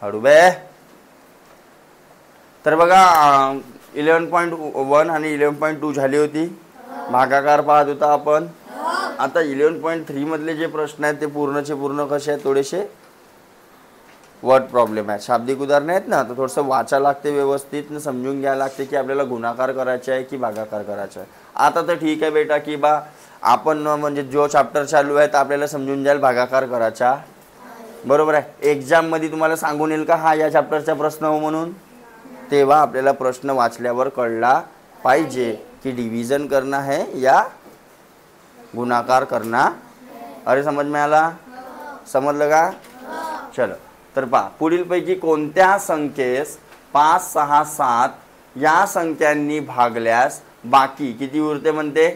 हळू बे. तर बघा 11.1 आणि 11.2 झाली होती. भागाकार पाहत होता आपण. आता 11.3 मधले जे प्रश्न आहेत ते पूर्णचे पूर्ण कसे आहेत, थोडेसे वर्ड प्रॉब्लेम आहेत, शाब्दिक उदाहरण आहेत ना. तर थोडंसं वाचा लागते, व्यवस्थित समजून घ्यायला लागते की आपल्याला गुणाकार करायचा आहे की भागाकार करायचा आहे. आता तर ठीक आहे बेटा की बा आपण म्हणजे जो चॅप्टर चालू आहे तर आपल्याला समजून जाईल भागाकार करायचा, बरोबर आहे. एक्झाममध्ये तुम्हाला सांगून येईल का हा या चॅप्टरचा प्रश्न हो म्हणून? तेव्हा आपल्याला प्रश्न वाचल्यावर कळला पाहिजे की डिव्हिजन करना है या गुणाकार करना. अरे समज में आला? समजलं का? चलो. तर पहा, पुढीलपैकी कोणत्या संख्येस 5, 6, 7 या संख्यांनी भागल्यास बाकी किती उरते म्हणते?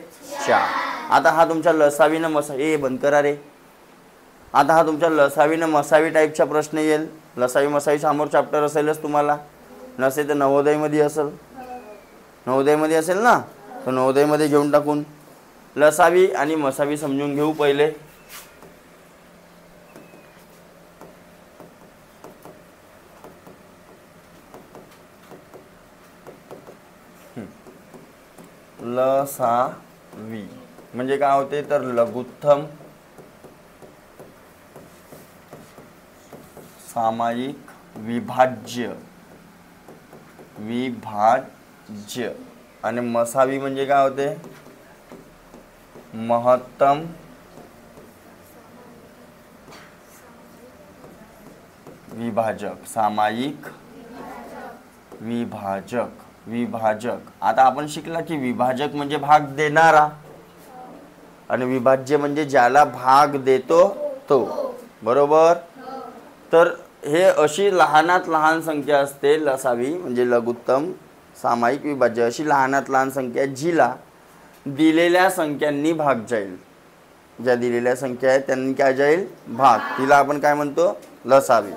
4. आता हा तुमच्या लसावी न मसावी बंद करा रे. आता हा तुमच्या लसावी न मसावी टाईपचा प्रश्न येईल. लसावी मसावी समोर चॅप्टर असेलच तुम्हाला, नसेल तर नवोदयमध्ये असेल. नवोदयमध्ये असेल ना, तर नवोदयमध्ये घेऊन टाकून लसावी आणि मसावी समजून घेऊ पहिले. लसावी म्हणजे काय होते तर लघुत्तम सामायिक विभाज्य आणि मसावी म्हणजे काय होते महत्तम विभाजक, सामायिक विभाजक. आता आपण शिकला की विभाजक म्हणजे भाग देणारा आणि विभाज्य म्हणजे ज्याला भाग देतो तो, बरोबर. तर हे अशी लहानात लहान संख्या असते लसावी म्हणजे लघुत्तम सामायिक विभाज्य, अशी लहानात लहान संख्या जिला दिलेल्या संख्यांनी भाग जाईल. ज्या दिलेल्या संख्या आहेत त्यांनी काय जाईल? भाग. तिला आपण काय म्हणतो? लसावी.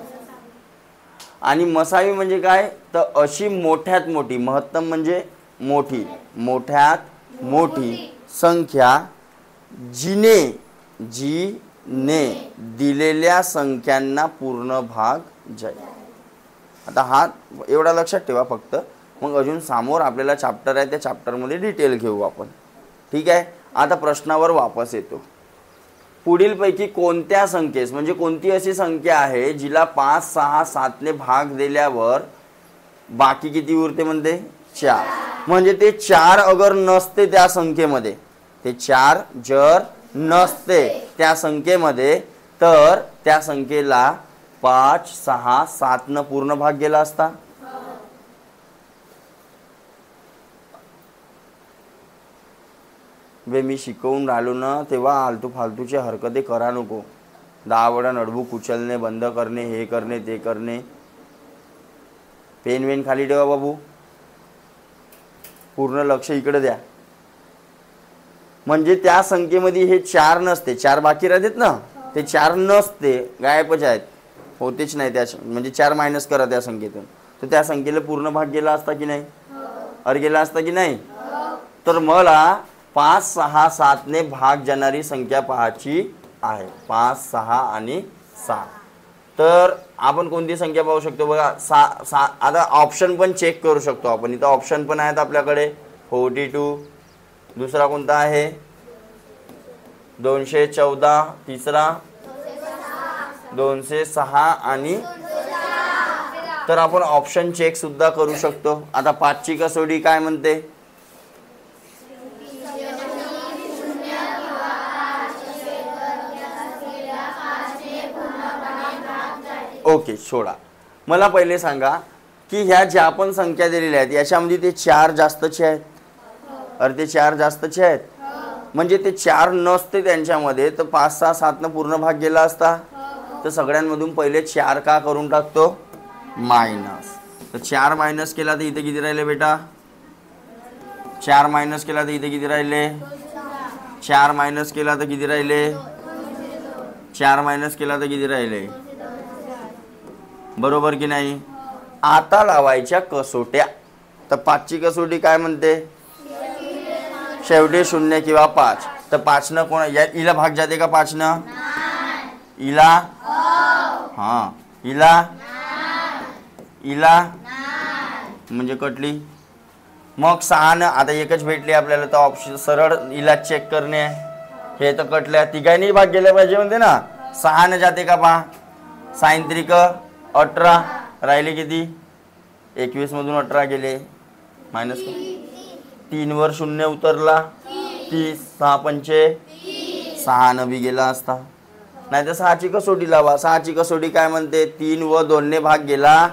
आणि मसावी म्हणजे काय तर अशी मोठ्यात मोठी, महत्तम म्हणजे मोठी, मोठ्यात मोठी संख्या जिने दिलेल्या संख्यांना पूर्ण भाग जाईल. आता हा एवढा लक्षात ठेवा फक्त. मग अजून समोर आपल्याला चॅप्टर आहे त्या चॅप्टरमध्ये डिटेल घेऊ आपण, ठीक आहे. आता प्रश्नावर वापस येतो. पुढीलपैकी कोणत्या संख्येस म्हणजे कोणती अशी संख्या आहे जिला 5, 6, 7 ने भाग दिल्यावर बाकी किती उरते म्हणते? 4. म्हणजे ते 4 अगर नसते त्या संख्येमध्ये, ते 4 जर नसते त्या संख्येमध्ये तर त्या संख्येला 5, 6, 7 न पूर्ण भाग गेला असता. वे मी शिकवून राहिलो ना तेव्हा आलतू फालतूचे हरकते करा नको. 10 वेळा नोटबुक उचलणे, बंद करणे, हे करणे ते करणे. पेन वेन खाली ठेवा बाबू, पूर्ण लक्ष इकडे द्या. म्हणजे त्या संख्येमध्ये हे 4 नसते, 4 बाकी राहतात ना, ते 4 नसते, गायबच आहेत, होतेच नाही. त्या म्हणजे 4 मायनस करा त्या संख्येतून, तर त्या संख्येला पूर्ण भाग गेला असता की नाही? अरे गेला असता की नाही? तर मला 5, 6, 7 ने भाग जाणारी संख्या पाहायची आहे. 5, 6 आणि 7. तर आपण कोणती संख्या पाहू शकतो बघा? आता ऑप्शन पण चेक करू शकतो आपण. इथं ऑप्शन पण आहेत आपल्याकडे. 42, दुसरा कोणता आहे? 214, तिसरा 206 आणि तर आपण ऑप्शन चेक सुद्धा करू शकतो. आता 5 ची कसोटी काय म्हणते? ओके, सोडा. मला पहिले सांगा की ह्या ज्या पण संख्या दिलेल्या आहेत याच्यामध्ये ते 4 जास्तचे आहेत. अरे ते 4 जास्तचे आहेत म्हणजे ते 4 नसते त्यांच्यामध्ये तर 5, 6, 7 न पूर्ण भाग गेला असता. तर सगळ्यांमधून पहिले 4 का करून टाकतो? मायनस. तर 4 मायनस केला तर इथे किती राहिले बेटा? 4 मायनस केला तर इथे किती राहिले? 4 मायनस केला तर किती राहिले? 4 मायनस केला तर किती राहिले? बरोबर की नाही? आता लावायच्या कसोट्या. तर 5 ची कसोटी काय म्हणते? शेवटी 0 किंवा 5. तर 5 न कोण हिला भाग जाते का? 5 न हिला? हां, हिला इला म्हणजे कटली. मग 6 न आता एकच भेटली आपल्याला तर ऑप्शन सरळ इला चेक करणे आहे. हे तर कटल्या तिघांनी भाग गेले पाहिजे म्हणते ना. 6 न जाते का पहा. 6 त्रिक 18 राहिले किती 21 मधून 18 गेले मायनस 3 वर 0 उतरला 30 6 पंचे 6 न बी गेला असता. नाही तर 6ची कसोटी लावा. 6ची कसोटी काय म्हणते 3 व 2 ने भाग गेला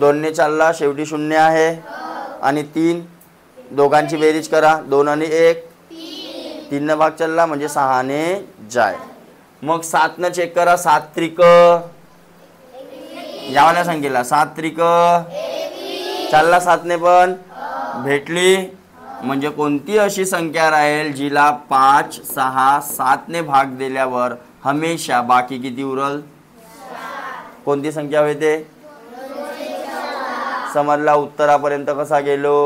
2 ने चालला शेवटी 0 आहे आणि 3 दोघांची बेरीज करा 2 आणि 1 3 न भाग चालला म्हणजे 6 ने जाय. मग 7 न चेक करा 7 त्रिक यावाल्या संख्येला 7 त्रिक चालला 7 ने पण भेटली म्हणजे कोणती अशी संख्या राहील जिला 5 6 7 ने भाग दिल्यावर हमेशा बाकी किती उरल. कोणती संख्या होते समजला. उत्तरापर्यंत कसा गेलो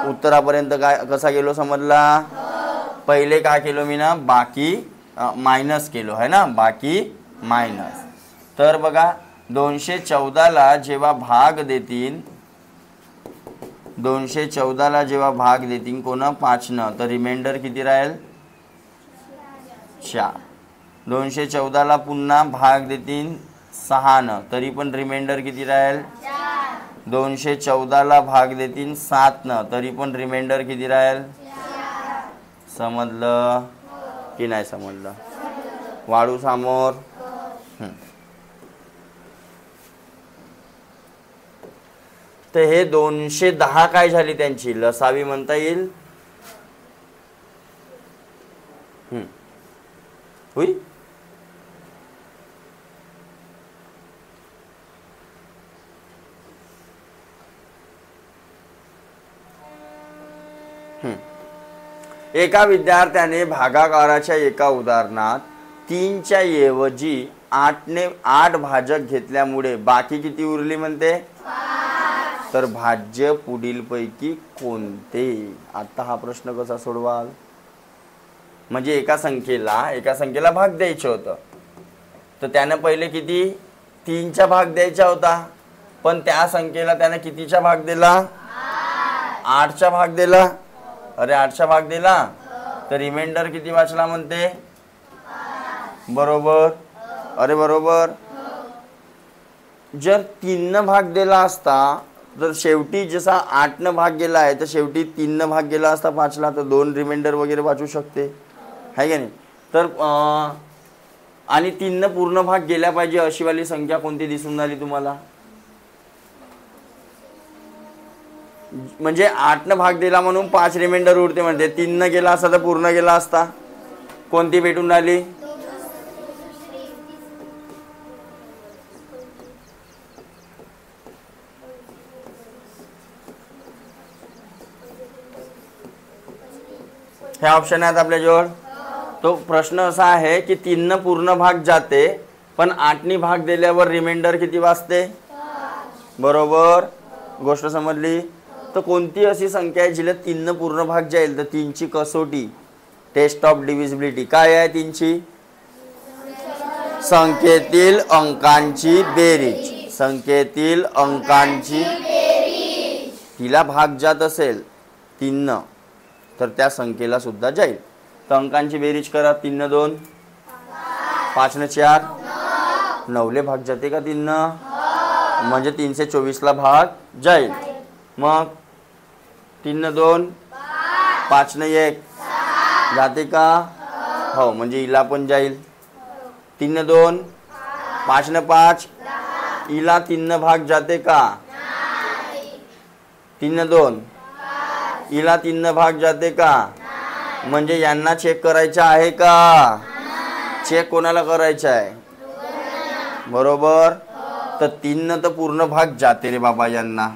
उत्तरापर्यंत काय कसा गेलो समजला. पहिले काय केलो मी ना बाकी मायनस केलो है ना बाकी मायनस. तर बघा 214 ला जेव्हा भाग देतील 214 ला जेव्हा भाग देतील कोणा 5 न तर रिमाइंडर किती राहील 4. 214 ला पुन्हा भाग देतील 6 न तरी पण रिमाइंडर किती राहील 214 ला भाग देतील 7 न तरी पण रिमाइंडर किती राहील. समजलं की नाही समजलं. वाढू समोर. तर हे 210 काय झाली त्यांची लसावी म्हणता येईल. होईल एका विद्यार्थ्याने भागाकाराच्या एका उदाहरणात 3च्या ऐवजी 8 भाजक घेतल्यामुळे बाकी किती उरली म्हणते. तर भाज्य पुढीलपैकी कोणते. आता हा प्रश्न कसा सोडवाल. म्हणजे एका संख्येला भाग द्यायचं होतं तर त्यानं पहिले किती 3चा भाग द्यायचा होता पण त्या संख्येला त्यानं कितीचा भाग दिला 8चा भाग दिला. अरे 8चा भाग दिला तर रिमाइंडर किती वाचला म्हणते बरोबर. अरे बरोबर. जर 3 न भाग दिला असता तर शेवटी जसा 8 न भाग गेला आहे तर शेवटी 3 न भाग गेला असता 5ला तर 2 रिमाइंडर वगैरे वाचू शकते आहे का नाही. तर आणि 3 न पूर्ण भाग गेला पाहिजे अशी वाली संख्या कोणती दिसून आली तुम्हाला. म्हणजे 8 न भाग दिला म्हणून 5 रिमाइंडर उरते म्हणते. 3 न गेला असता तर पूर्ण गेला असता. कोणती भेटून राहिली हे ऑप्शन आहेत आपल्याजवळ. तो प्रश्न असा आहे की 3 न पूर्ण भाग जाते पण 8 नी भाग दिल्यावर रिमाइंडर किती वाचते बरोबर. गोष्ट समजली. तर कोणती अशी संख्या आहे जिला 3 न पूर्ण भाग जाईल तर 3ची कसोटी टेस्ट ऑफ डिव्हिजिबिलिटी काय आहे 3ची संख्येतील अंकांची बेरीज. संख्येतील अंकांची तिला भाग जात असेल 3 न तर त्या संख्येला सुद्धा जाईल. तर अंकांची बेरीज करा 3 न 2 5 न 4 9 ले भाग जाते का 3 न म्हणजे 324 ला भाग जाईल. मग 3 न 2 5 न 1 जाते का हो म्हणजे इला पण जाईल. 3 न 2 5 न 5 इला 3 न भाग जाते का 3 न 2 इला 3 न भाग जाते का म्हणजे यांना चेक करायचा आहे का चेक कोणाला करायचा आहे बरोबर. तर 3 न तर पूर्ण भाग जाते रे बाबा यांना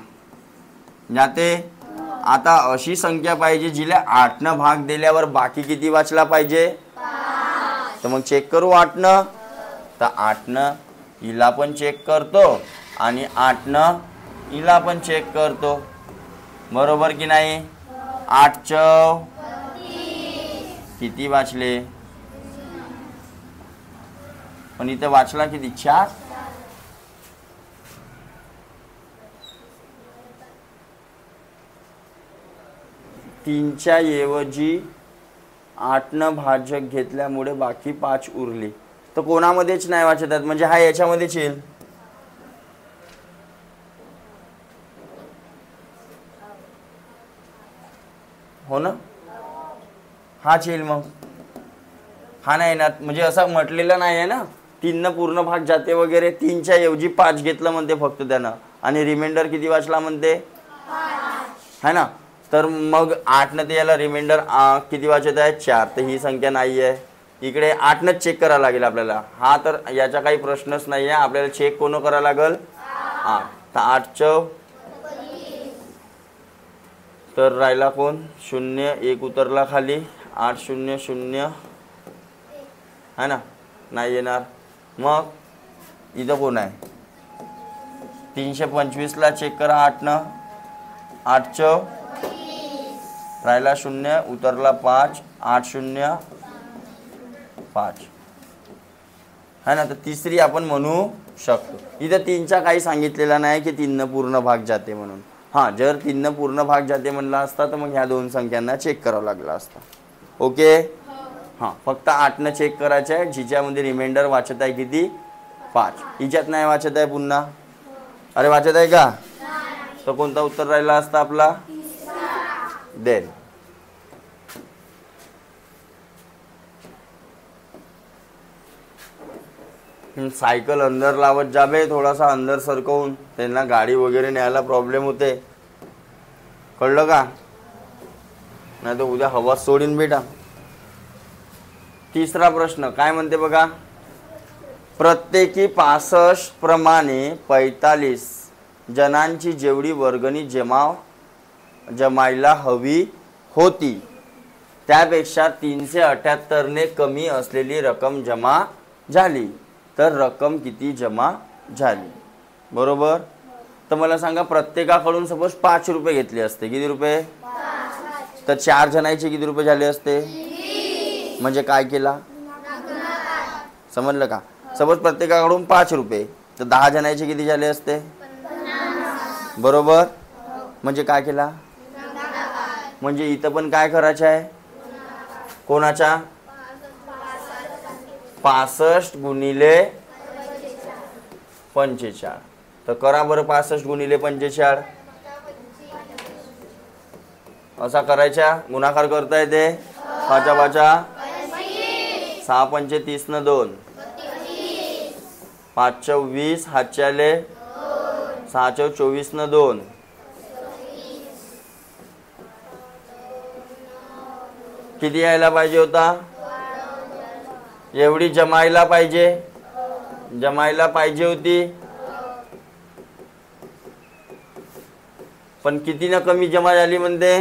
जाते. आता अशी संख्या पाहिजे जिला 8 न भाग दिल्यावर बाकी किती वाचला पाहिजे तर मग चेक करू 8 न. तर 8 न इला पण चेक करतो आणि 8 न इला पण चेक करतो बरोबर की नाही. 8 चौ किती वाचले पण इथं वाचला किती 4 3च्या ऐवजी 8 भाजक घेतल्यामुळे बाकी 5 उरले. तर कोणामध्येच नाही वाचत आहेत, म्हणजे हा याच्यामध्येच येईल. हो ना, हाच येईल. मग हा नाही ना, म्हणजे असं म्हटलेलं नाही आहे ना 3 पूर्ण भाग जाते वगैरे. 3च्या ऐवजी 5 घेतलं म्हणते फक्त त्यानं, आणि रिमाइंडर किती वाचला म्हणते 5 है ना. तर मग 8 ते याला रिमाइंडर किती वाचत आहे 4. तर ही संख्या नाही आहे. इकडे 8नंच चेक करायला लागेल आपल्याला. हा तर याचा काही प्रश्नच नाही आहे. आपल्याला चेक कोण करायला लागेल 8. तर 8 तर राहिला कोण 0, 1 उतरला खाली. 8 0 0 है ना, नाही येणार. मग इथं कोण आहे 325ला चेक करा 8नं. 8 राहिला 0, उतरला 5. 8 0 5 है ना. तर तिसरी आपण म्हणू शकतो. इथं 3चा काही सांगितलेला नाही की 3 पूर्ण भाग जाते म्हणून. हां, जर 3 पूर्ण भाग जाते म्हणलं असता तर मग ह्या 2 संख्यांना चेक करावं लागलं असतं. ओके. हां, फक्त 8नं चेक करायचं आहे, जिच्यामध्ये रिमाइंडर वाचत आहे किती 5. हिच्यात नाही वाचत आहे पुन्हा. अरे वाचत आहे का. तर कोणता उत्तर राहिला असता आपला देन. सायकल अंदर लावत जाबे, थोडासा अंदर सरकवून. त्यांना गाडी वगैरे न्यायला प्रॉब्लेम होते, कळलं का. नाही तर उद्या हवा सोडीन बेटा. तिसरा प्रश्न काय म्हणते बघा. प्रत्येकी 65 प्रमाणे 45 जणांची जेवढी वर्गणी जमायला हवी होती त्यापेक्षा 378ने कमी असलेली रक्कम जमा झाली. तर रक्कम किती जमा झाली. बरोबर. तर मला सांगा, प्रत्येकाकडून सपोज 5 रुपये घेतले असते. किती रुपये. तर 4 जणांचे किती रुपये झाले असते. म्हणजे काय केला समजलं का. सपोज प्रत्येकाकडून 5 रुपये, तर 10 जणांचे किती झाले असते. बरोबर. म्हणजे काय केला. म्हणजे इथं पण काय करायचं आहे कोणाचा 65 गुणिले 45. तर करा बरं 65 गुणिले 45. असा करायचा. गुणाकार करता येते. 5 5 6 5 30 न 2 5 20 हातचे आले 6 24 न 2 किती यायला पाहिजे होता. एवढी जमायला पाहिजे होती. पण किती न कमी जमा झाली म्हणते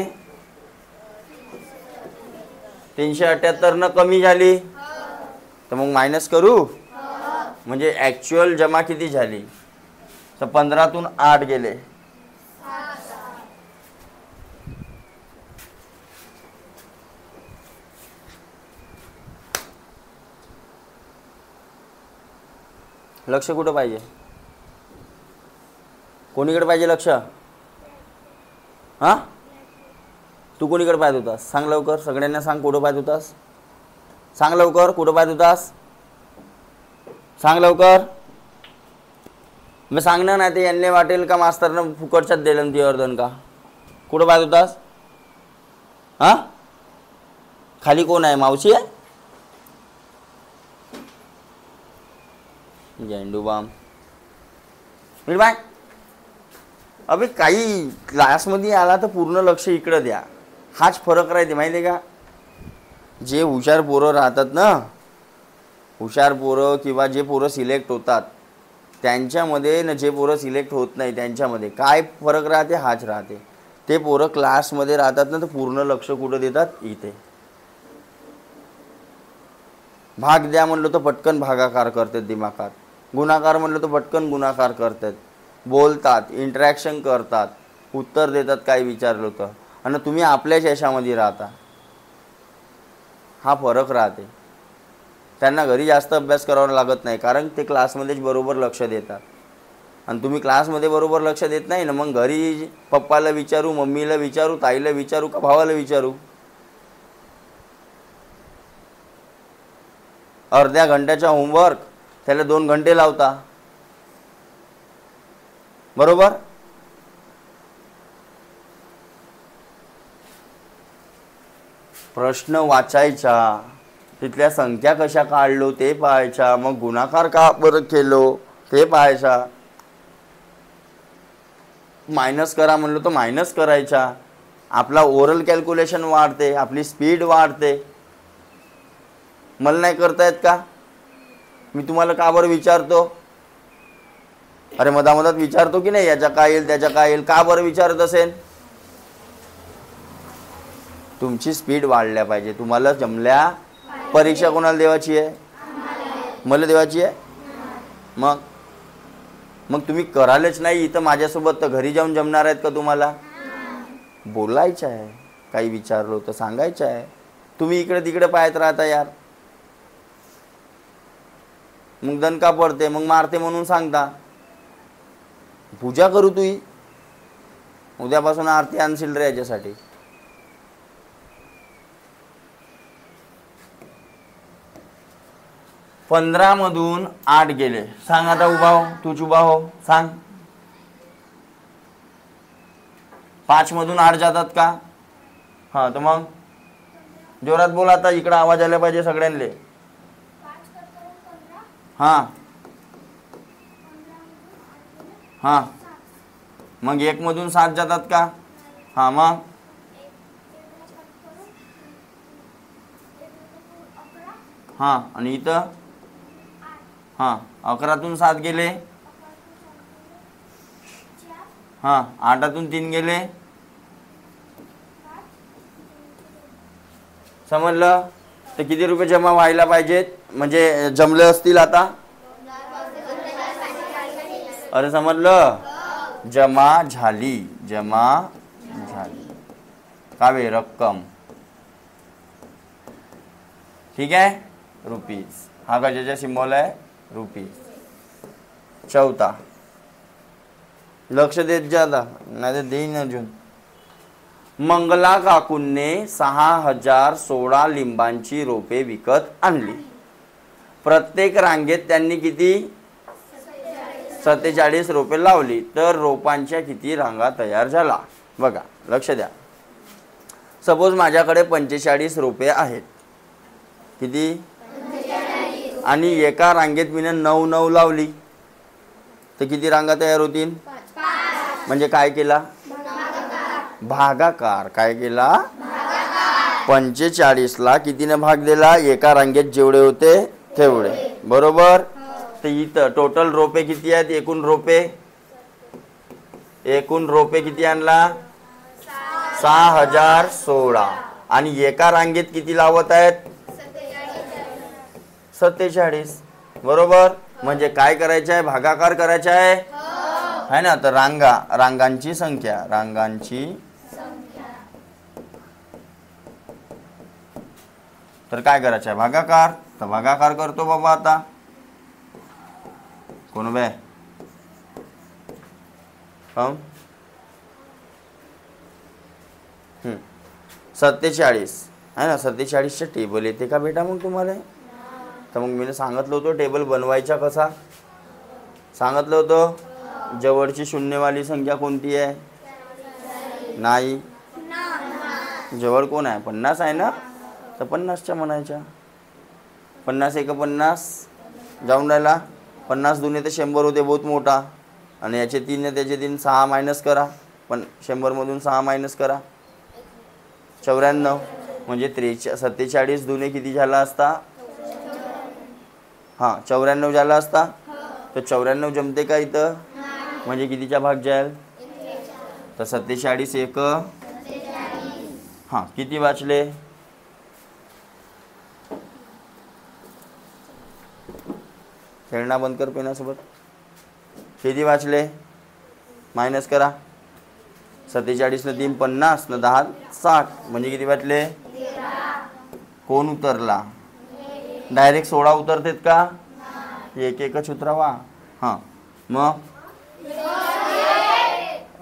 378 न कमी झाली. तर मग मायनस करू. म्हणजे ॲक्च्युअल जमा किती झाली. तर 15तून 8 गेले. लक्ष कुठं पाहिजे. कोणीकडे पाहिजे लक्ष. हां, तू कोणीकडे पाहत होतास सांग लवकर. सगळ्यांना सांग कुठं पाहत होतास. सांग लवकर कुठं पाहत होतास. सांग लवकर. मी सांगणार नाही ते यांना वाटेल का मास्तरनं फुकटच्यात दिलं ती अर्धन का. कुठं पाहत होतास. हां, खाली कोण आहे मावशी आहे. झेंडूबाम बाय. अबे काही क्लासमध्ये आला तर पूर्ण लक्ष इकडं द्या. हाच फरक राहते माहिती आहे का. जे हुशार पोरं राहतात ना, हुशार पोरं किंवा जे पोरं सिलेक्ट होतात त्यांच्यामध्ये न जे पोरं सिलेक्ट होत नाही त्यांच्यामध्ये काय फरक राहते. हाच राहते. ते पोरं क्लासमध्ये राहतात ना तर पूर्ण लक्ष कुठं देतात इथे. भाग द्या म्हणलं तर पटकन भागाकार करतात दिमागात. गुणाकार म्हणलं तर पटकन गुणाकार करतात. बोलतात, इंटरॅक्शन करतात, उत्तर देतात काय विचारलं तर. आणि तुम्ही आपल्याच यशामध्ये राहता. हा फरक राहते. त्यांना घरी जास्त अभ्यास करावा लागत नाही कारण ते क्लासमध्येच बरोबर लक्ष देतात. आणि तुम्ही क्लासमध्ये बरोबर लक्ष देत नाही ना, मग घरी पप्पाला विचारू, मम्मीला विचारू, ताईला विचारू का भावाला विचारू? अर्ध्या घंट्याचा होमवर्क त्याला 2 घंटे लावता, बरोबर? प्रश्न वाचायचा, तिथल्या संख्या कशा काढलो ते पाहायच्या, मग गुणाकार का बरं केलो ते पाहायचा, मायनस करा म्हणलं तर मायनस करायचा. आपला ओरल कॅल्क्युलेशन वाढते, आपली स्पीड वाढते. मला नाही करता येत का? मी तुम्हाला का बरं विचारतो? अरे मधामधात विचारतो की नाही, याच्या काय येईल त्याच्या काय येईल, का बरं विचारत असेल? तुमची स्पीड वाढल्या पाहिजे. तुम्हाला जमल्या. परीक्षा कोणाला देवाची आहे? मला देवाची आहे. मग तुम्ही करालच नाही इथं माझ्यासोबत, तर घरी जाऊन जमणार आहेत का तुम्हाला? बोलायचं आहे, काही विचारलो तर सांगायचं आहे. तुम्ही इकडे तिकडे पाहत राहता यार. मग दणका पडते, मग मारते म्हणून सांगता. पूजा करू तुही, उद्यापासून आरती आणशील रे याच्यासाठी. पंधरा मधून 8 गेले. सांग आता, उभा हो, तूच उभा हो, सांग. 5 मधून 8 जातात का? हा, तर मग जोरात बोला आता, इकडे आवाज आला पाहिजे सगळ्यांले. हां हां, मग 1 मधून 7 जातात का? हां, मग हां, आणि इथं हां 11तून 7 गेले. हां, 8तून 3 गेले. समजलं? तर किती रुपये जमा व्हायला पाहिजेत, म्हणजे जमले असतील आता? अरे समजलं? जमा झाली, जमा झाली. कावे रक्कम, ठीक आहे, रुपीज. हा गजाचा सिम्बॉल आहे, रुपीज. चौथा, लक्ष देत जा आता, नाही तर देईन अजून. मंगला काकूंनी 6016 लिंबांची रोपे विकत आणली. प्रत्येक रांगेत त्यांनी किती? 47 रोपे लावली. तर रोपांच्या किती रांगा तयार झाला? बघा, लक्ष द्या. सपोज माझ्याकडे 45 रोपे आहेत. किती? आणि एका रांगेत मी 9 लावली, तर किती रांगा तयार होतील? म्हणजे काय केला? भागाकार. काय केला? 45ला कितीने भाग दिला? एका रांगेत जेवढे होते तेवढे, बरोबर? तर इथं टोटल रोपे किती आहेत? एकूण रोपे किती आणला? 6016. आणि एका रांगेत किती लावत आहेत? 47, बरोबर? म्हणजे काय करायचं आहे? भागाकार करायचा आहे ना. तर रांगांची संख्या, तर काय करायचं आहे? भागाकार. तर भागाकार करतो बाबा आता. कोण बे? 47 आहे ना. 47चे टेबल येते का बेटा मग तुम्हाला? तर मग मी सांगितलं होतं टेबल बनवायचा कसा, सांगितलं होतं. जवळची शून्यवाली संख्या कोणती आहे? नाही. जवळ कोण आहे? 50 आहे ना. तर 50च्या म्हणायच्या. 50 एक 50 जाऊन राहिला. 50 दुने तर 100 होते, बहुत मोठा. आणि याचे 3 त्याचे 3, 6 मायनस करा. पण 100 मधून 6 मायनस करा, 94. म्हणजे 47 दुने किती झाला असता? हां, 94 झाला असता. तर 94 जमते का इथं? म्हणजे कितीचा भाग जाईल? तर 47 एक. हां, किती वाचले? खेळणं बंद कर पेनासोबत. किती वाचले? मायनस करा. 47 न 3 50 न 10 60. म्हणजे किती वाचले? कोण उतरला? डायरेक्ट 16 उतरतेत का? एक एकच उतरावा. हां, मग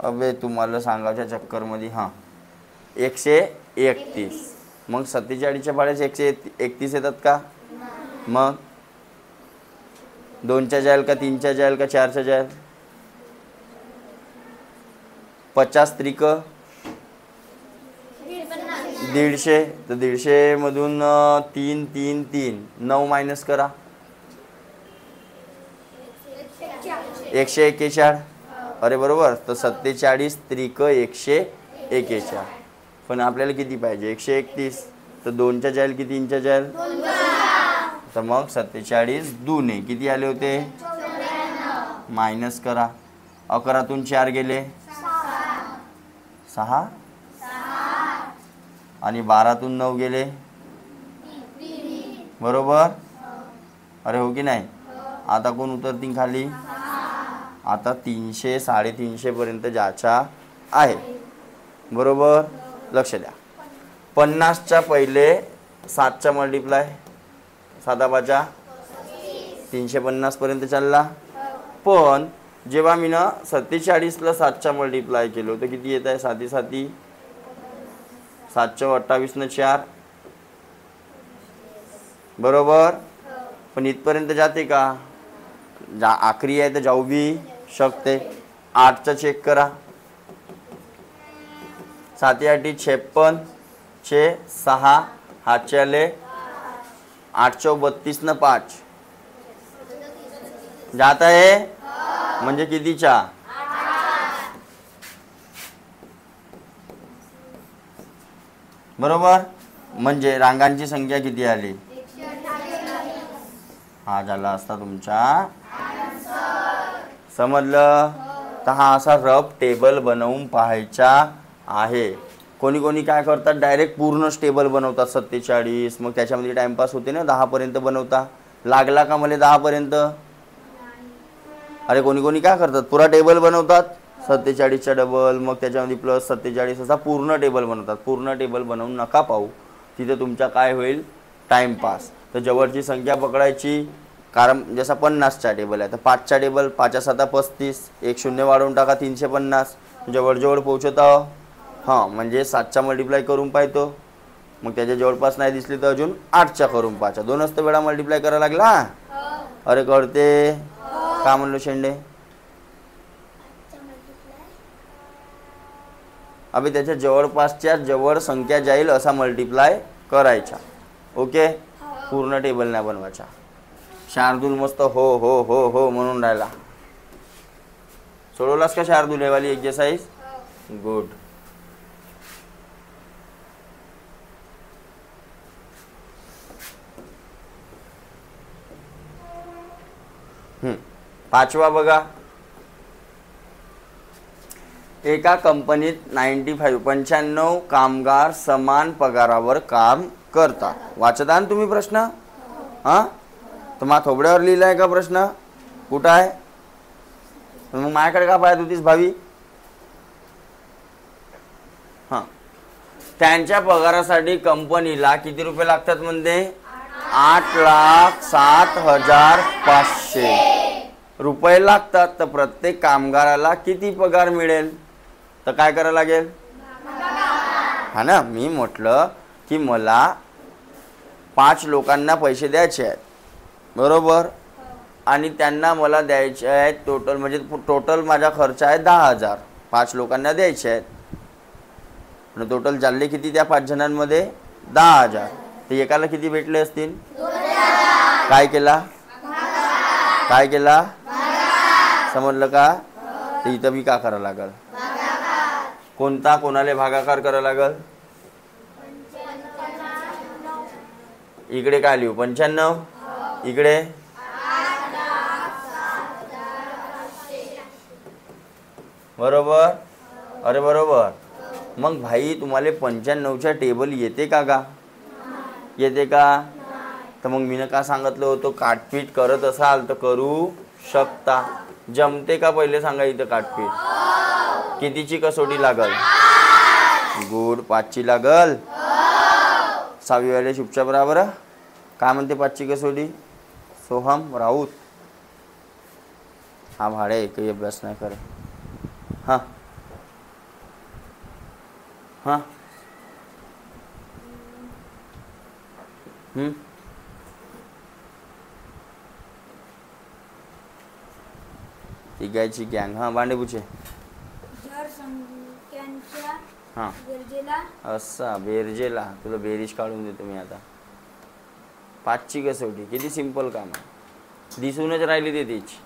अबे तुम्हाला सांगायच्या चक्करमध्ये हां 131. मग 47च्या पाड्याचे 131 येतात का? मग 2च्या जाईल का 3च्या जाईल का 4च्या जाईल? 50 त्रिक 150. तर 150 मधून 3 3 3 9 मायनस करा 141. अरे बरोबर. तर 47 त्रिक 141. पण आपल्याला किती पाहिजे? 131. तर 2च्या जाईल की 3च्या जाईल? तर मग 47 2 किती आले होते? मायनस करा. 11तून 4 गेले 6 आणि 12तून 9 गेले बरोबर. अरे हो की नाही? आता कोण उतरतील खाली? आता 300 350 पर्यंत जायचा आहे बरोबर. लक्ष द्या. 50च्या पहिले 7चा मल्टिप्लाय 7 350 पर्यंत चालला. पण जेव्हा मी ना 47ला 7चा मल्टिप्लाय केलो तर किती येत आहे? 7 7 7 28 न 4 बरोबर. पण इथपर्यंत जाते का? आखरी आहे तर जाऊ बी शकते. 8चा चेक करा. 7 8 56 6 हातचे आले 8 32 न 5 जात आहे म्हणजे कितीच्या? बरोबर. म्हणजे रांगांची संख्या किती आली? हा झाला असता तुमचा. समजलं? तर हा असा रफ टेबल बनवून पाहायचा आहे. कोणी कोणी काय करतात? डायरेक्ट पूर्णच टेबल बनवतात 47. मग त्याच्यामध्ये टाइमपास होते ना. 10 पर्यंत बनवता. लागला का मला 10 पर्यंत? अरे कोणी कोणी काय करतात? पुरा टेबल बनवतात 47चा डबल मग त्याच्यामध्ये प्लस 47 असा पूर्ण टेबल बनवतात. पूर्ण टेबल बनवून नका पाहू. तिथे तुमचा काय होईल? टाइमपास. तर जवळची संख्या पकडायची. कारण जसा 50चा टेबल आहे तर 5चा टेबल 5 7 35 एक शून्य वाढवून टाका 350. जवळ पोहोचत आहो. हां म्हणजे 7चा मल्टिप्लाय करून पाहतो. मग त्याच्या जवळपास नाही दिसली तर अजून 8चा करून पाहायचा. 2च तर वेळा मल्टिप्लाय करायला लागला. अरे कळते का म्हणलो शेंडे? अबे त्याच्या जवळपासच्या जवळ संख्या जाईल असा मल्टिप्लाय करायचा. ओके. पूर्ण टेबल नाही बनवायचा. शार्दूल मस्त हो हो हो हो म्हणून राहिला. सोडवलास का शार्दूल हे वाली एक्सरसाइज? गुड. पाचवा बघा. एका कंपनीत 95 कामगार समान पगारावर काम करतात. वाचता ना तुम्ही प्रश्न? हां तर मग थोबड्यावर लिहिला आहे का प्रश्न? कुठं आहे? मग माझ्याकडे का पाहत होतीस भावी? हां त्यांच्या पगारासाठी कंपनीला किती रुपये लागतात म्हणते? 8,07,500 रुपये लागतात. तर प्रत्येक कामगाराला किती पगार मिळेल? तर काय करायला लागेल? हा ना. मी म्हटलं की मला 5 लोकांना पैसे द्यायचे आहेत बरोबर. आणि त्यांना मला द्यायचे आहेत टोटल म्हणजे टोटल माझा खर्च आहे 10,000. 5 लोकांना द्यायचे आहेत. आणि टोटल चालले किती त्या 5 जणांमध्ये? 10,000. तर एकाला किती भेटले असतील? काय केला? काय केला? समजलं का? तर इथं मी का करावं लागल? कोणता कोणाला भागाकार करावं लागल? इकडे काय लिहू? 95. इकडे बरोबर. अरे बरोबर. मग भाई तुम्हाला 95च्या टेबल येते का? येते का? तर मग मी का सांगितलं होतं काटपीट करत असाल तर करू शकता. जमते का पहिले सांगा इथं काटपीट? कितीची कसोटी लागल? गुड. 5ची लागल. 6वी वाले चुपचाप बराबर. काय म्हणते 5ची कसोटी? सोहम राऊत. हा भाडे काही अभ्यास नाही करे. हां हां तिघायची गँग. हां भांडेपुचे. जर संख्यांच्या हां बेरजेला असा बेरजेला. तुला बेरीज काढून देतो मी आता. 5ची कसोटी किती सिंपल काम आहे. दिसूनच राहिली ते तीच.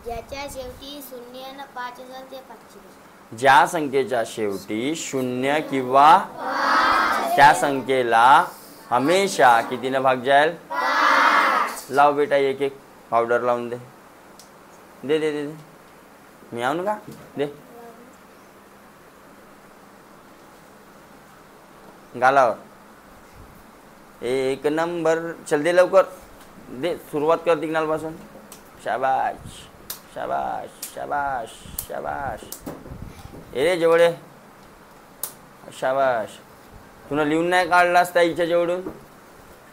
ज्याच्या शेवटी 0 न 5 असेल ते 5. ज्या संख्येच्या शेवटी 0 किंवा त्या संख्येला हमेशा कितीनं भाग जाईल. लाव बेटा एक एक पावडर लावून दे. दे दे दे दे. मी आऊ का दे. गालावर. एक नंबर. चल दे लवकर दे. सुरुवात कर तिकनालपासून. शाबाश शाबाश शाबाश शाबाश. ए रे जेवढे शाबाश. तुला लिहून नाही काढलास त्या हिच्या जेवढून.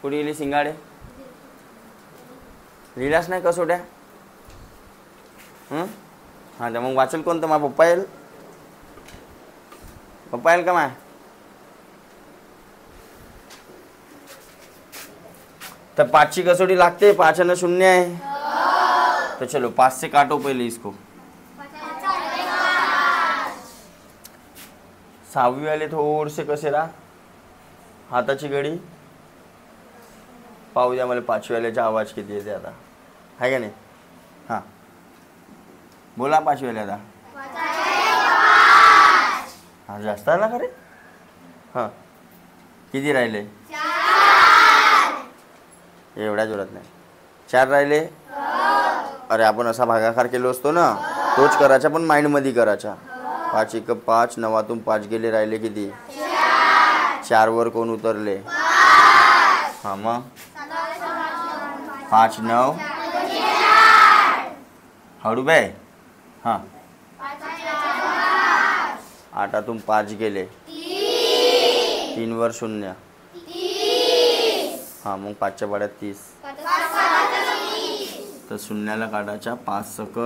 कुठे गेली सिंगाडे. लिहिलास नाही कसोट्या. हां तर मग वाचेल कोणतं. मा पप्पा येईल. पप्पा येईल का माय. तर 5ची कसोटी लागते. 5 आणि 0 आहे. तो चलो 5 से काटो पहले इसको. 6वी वाले थोडेसे कसे राहा. हाताची घडी पाहू द्या मला. 5वी वाल्याचा आवाज किती येते आता. आहे का नाही. हां बोला 5वी वाले आता. हा जास्त आला खरे. हां किती राहिले. एवढ्या जोरात नाही. 4 राहिले. अरे आपण असा भागाकार केलो असतो ना. तोच करायचा पण माइंडमध्ये करायचा. 5 1 5. 9तून 5 गेले. राहिले किती. 4 वर कोण उतरले. हां मग 5 9 हळू बे. हां 8तून 5 गेले. 3 वर 0. हां मग 5च्या पाड्यात 30. तर 0ला काढायच्या. 5 सक.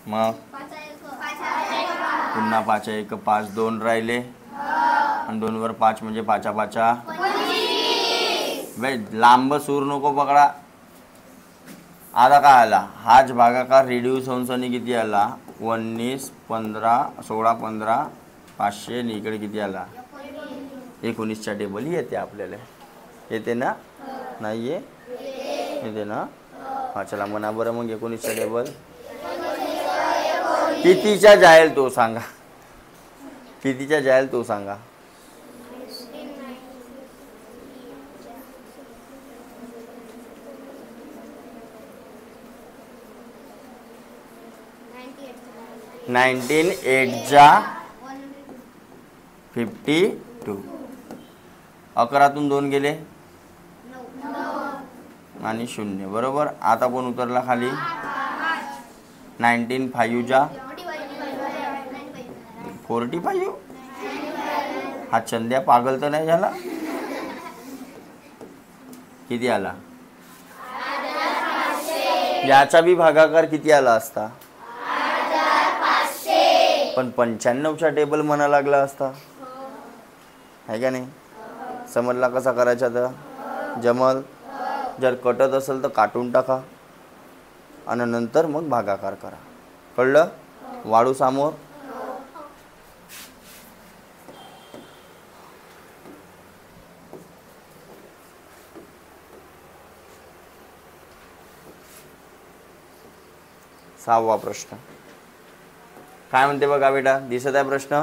मग पुन्हा 5 1 5. 2 राहिले. आणि 2 वर 5 म्हणजे 5 5. बाई लांब सूर नको पकडा. आता काय आला. हाच भागाकार रिड्यूस होऊन किती आला. 19 15 16 15 500. आणि इकडे किती आला. 19च्या टेबल येते आपल्याला. येते ना. नाही येते ना. हां चला म्हणा बरं मग 19च्या टेबल कितीच्या जाईल तो सांगा. कितीच्या जाईल तो सांगा. नाईन्टीन 8 52. 11तून 2 गेले. आणि 0 बरोबर. आता कोण उतरला खाली. 19 5 45. हा चंद्या पागल तर नाही झाला. किती आला. याचा बी भागाकार किती आला असता. पण 95च्या टेबल म्हणा लागला असता. आहे का नाही. समजला कसा करायचा. तर जमल. जर कटत असेल तर काटून टाका. आणि नंतर मग भागाकार करा. कळलं. वाढू समोर. सहावा प्रश्न काय म्हणते बघा बेटा. दिसत आहे प्रश्न.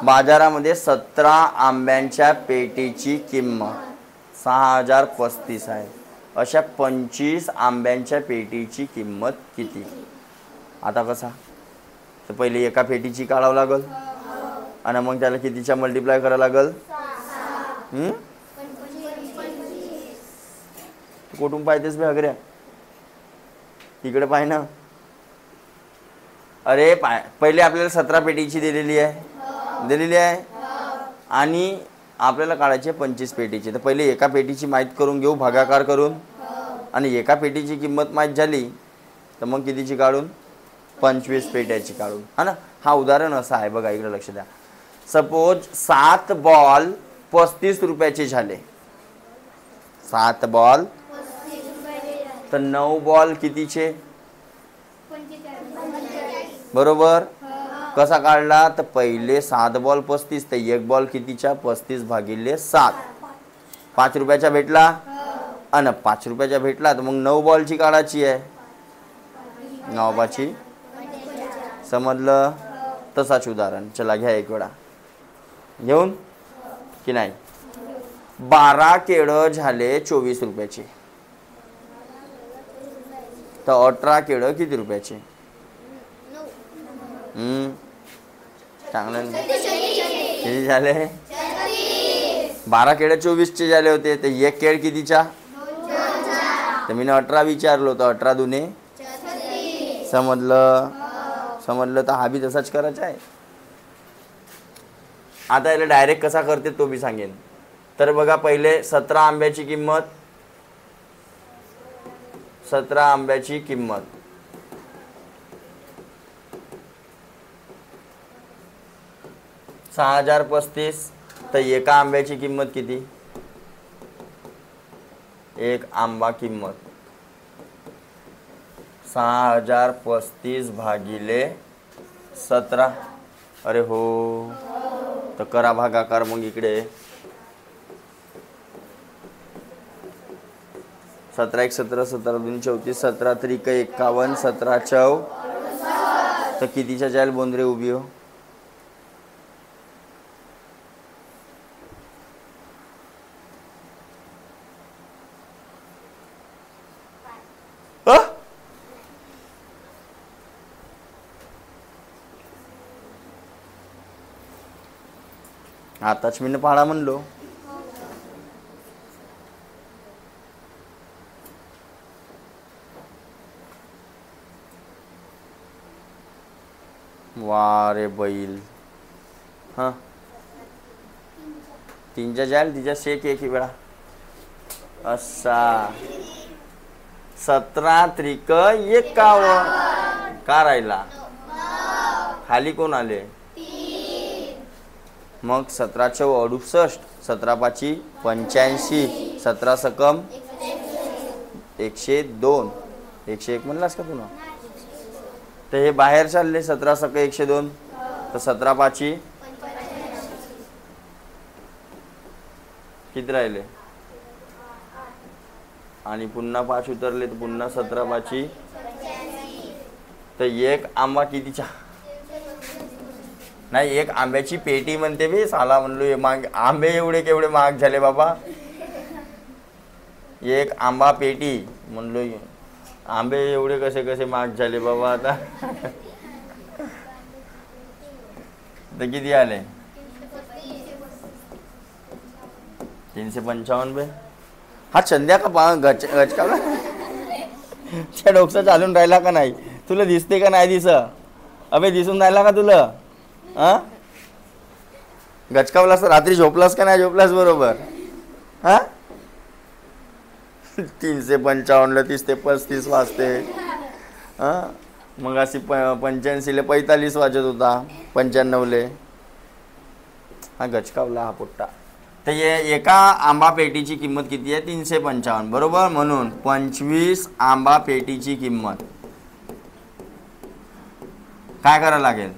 बाजारामध्ये 17 आंब्यांच्या पेटीची किंमत 6035 आहे. अशा 25 आंब्यांच्या पेटीची किंमत किती. आता कसा. तर पहिले एका पेटीची काढावं लागल. आणि मग त्याला कितीच्या मल्टिप्लाय करावं लागल. कुठून पाहिजेस बे हगऱ्या. इकडे पाय ना. अरे पहिले आपल्याला 17 पेटीची दिलेली आहे. आणि आपल्याला काढायचे 25 पेटीचे. तर पहिले एका पेटीची माहीत करून घेऊ भागाकार करून, आणि एका पेटीची किंमत माहीत झाली तर मग कितीची काढून 25 पेट्याची काढून, हा ना. हा उदाहरण असं आहे बघा, इकडे लक्ष द्या. सपोज 7 बॉल 35 रुपयाचे झाले. 7 बॉल तर 9 बॉल कितीचे बरोबर. कसा काढला तर पहिले 7 बॉल 35 तर 1 बॉल कितीच्या 35 भागिले 7, 5 रुपयाचा भेटला. आणि 5 रुपयाचा भेटला तर मग 9 बॉलची काढायची आहे, 9 बाची. समजलं. तसाच उदाहरण चला घ्या एक वेळा घेऊन की नाही. 12 केळं झाले 24 रुपयाचे, तर 18 केळं किती रुपयाचे. चांगलं किती झाले. 12 केळं 24चे झाले होते, तर 1 केळ कितीचा. तर मी 18 विचारलो तर 18 दुने. समजलं. समजलं. तर हा बी तसाच करायचा आहे. आता याला डायरेक्ट कसा करते तो बी सांगेन. तर बघा पहिले 17 आंब्याची किंमत, 17 आंब्याची किंमत 6035. तर एका आंब्याची किंमत किती. एक आंबा किंमत 6035 भागिले 17. अरे हो. तर करा भागाकार मग इकडे. 17 1 17, 17 2 34, 17 त्रिक 51, 17 चौ. तर कितीच्या जाईल बोंद्रे उभी हो. आताच मी पाडा म्हणलो. वा रे बैल. हां 3च्या जाईल तिच्या शेक एक वेळा असा. 17 त्रिक 51. का राहिला खाली कोण आले. मग 17 चौ 68, 17 पाची 85, 17 सकम 102. 101 म्हणलास का पुन्हा. तर हे बाहेर चालले 17 सक 102. तर 17 पाची किती राहिले. आणि पुन्हा 5 उतरले तर पुन्हा 17 पाची. तर एक आंबा कितीचा. नाही एक आंब्याची पेटी म्हणते मी साला म्हणलो. हे माग आंबे एवढे केवढे महाग झाले बाबा. एक आंबा पेटी म्हणलो. आंबे एवढे कसे कसे महाग झाले बाबा आता. तर किती आले 355 बे. हा चंद्या का गचकावला. त्या डोकसा चालून राहिला का नाही तुला दिसते का नाही दिस. अबे दिसून राहिला का तुला. हा गचकावलास तर रात्री झोपलास का नाही झोपलास बरोबर. हा 355 30 ते 35 वाजते. हा मग अशी 85 ले 45 वाजत होता 95 ले. हा गचकावला हा पोट्टा. तर एका आंबा पेटीची किंमत किती आहे 355 बरोबर. म्हणून 25 आंबा पेटीची किंमत काय करावं लागेल.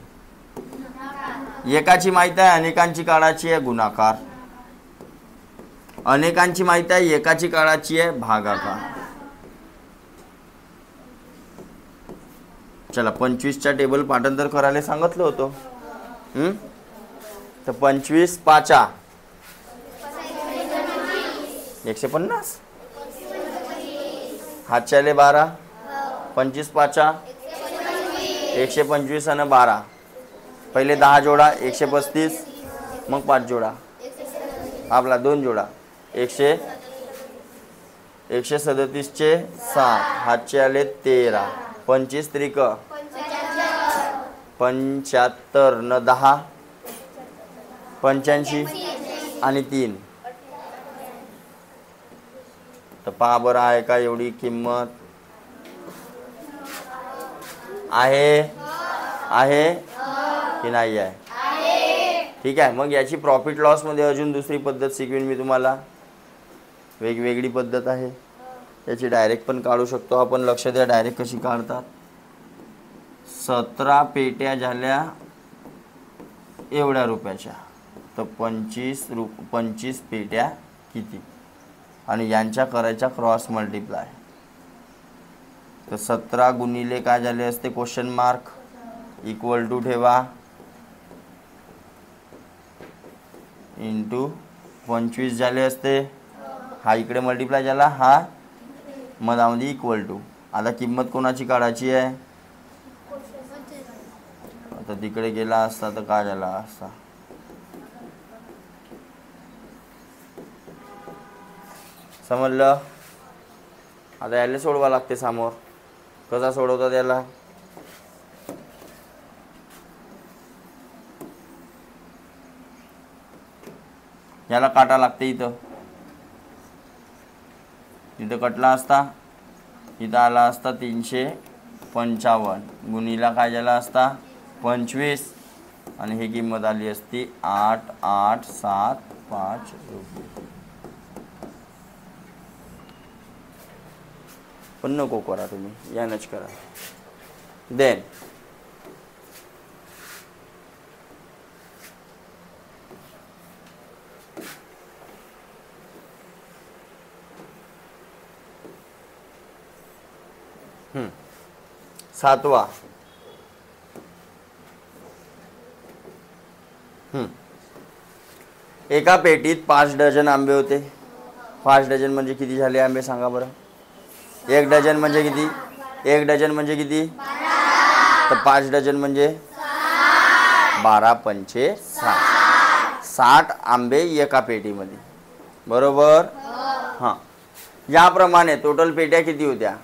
एकाची माहिती आहे अनेकांची काढायची आहे गुणाकार. अनेकांची माहिती आहे एकाची काढायची आहे भागाकार. चला 25च्या टेबल पाठांतर करायला सांगितलं होतं. तर 25 पाचा 150. हातच्याले 12. 25 पाचा 125 आणि 12. पहिले 10 जोडा 135. मग 5 जोडा आपला 2 जोडा 137 चे 7. हातचे आले 13. 25 त्रिक 75 न 10 85. आणि 3, तर पहा बरं आहे का एवढी किंमत आहे की नाही आहे? ठीक आहे. मग याची प्रॉफिट लॉस मध्ये अजून दुसरी पद्धत शिकवीन मी तुम्हाला. वेगवेगळी पद्धत आहे याची. डायरेक्ट पण काढू शकतो आपण. लक्ष द्या डायरेक्ट कशी काढतात. 17 पेट्या झाल्या एवढ्या रुपयाच्या, तर 25 पेट्या किती, आणि यांच्या करायच्या क्रॉस मल्टिप्लाय. तर 17 गुणिले काय झाले असते क्वेश्चन मार्क इक्वल टू ठेवा इंटू 25 झाले असते. हा इकडे मल्टिप्लाय झाला, हा मधामध्ये इक्वल टू. आता किंमत कोणाची काढायची आहे? आता तिकडे गेला असता तर काय झाला असता? समजलं? आता याला सोडवा लागते समोर. कसा सोडवतात याला? याला काटा लागते इथं. इथं कटला असता, इथं आला असता 355 गुणिला काय झाला असता 25, आणि ही किंमत आली असती 8875 रुपये. पण नको करा तुम्ही, यानच करा. देन सातवा. एका पेटीत 5 डझन आंबे होते. 5 डझन म्हणजे किती झाले आंबे सांगा बरं? 1 डझन म्हणजे किती? 1 डझन म्हणजे किती? तर 5 डझन म्हणजे 12 पंचे 60 आंबे एका पेटीमध्ये. बरोबर? हां. याप्रमाणे टोटल पेट्या किती होत्या?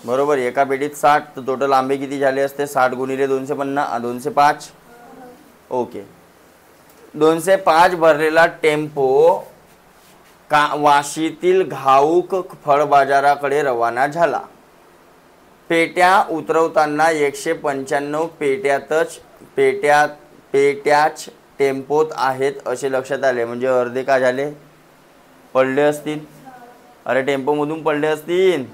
बरोबर. एका पेटीत 60, तर टोटल आंबे किती झाले असते? 60 गुणिले 205. ओके. 205 भरलेला टेम्पो वाशीतील घाऊक फळ बाजाराकडे रवाना झाला. पेट्या उतरवताना 195 पेट्याच टेम्पोत आहेत असे लक्षात आले. म्हणजे अर्धे काय झाले? पडले असतील. अरे टेम्पोमधून पडले असतील.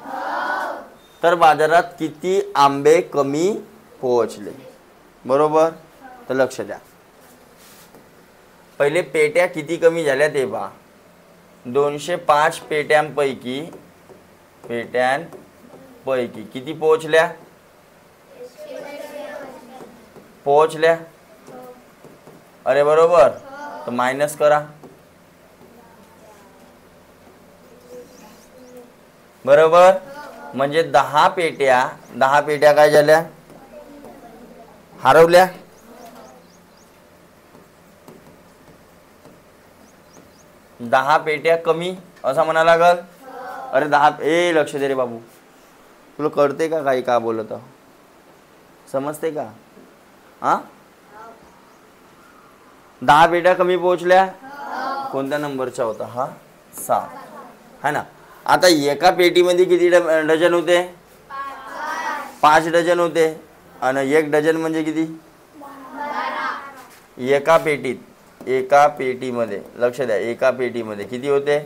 तर बाजारात किती आंबे कमी पोहोचले? बरोबर. तर लक्ष द्या. पहिले पेट्या किती कमी झाल्या ते पहा. 205 पेट्यांपैकी किती पोहोचल्या? अरे बरोबर. तर मायनस करा. बरोबर. म्हणजे 10 पेट्या काय झाल्या? हरवल्या. 10 पेट्या कमी असं म्हणा लागल. अरे 10 लक्ष दे रे बाबू. तुला कळते का काही का बोलत आहो? समजते का? हा. 10 पेट्या कमी पोहोचल्या. कोणत्या नंबरचा होता हा? 7 है ना. आता एका पेटीमध्ये किती डझन होते? 5 डझन होते. आणि 1 डझन म्हणजे किती? एका पेटीमध्ये लक्ष द्या. एका पेटीमध्ये किती होते?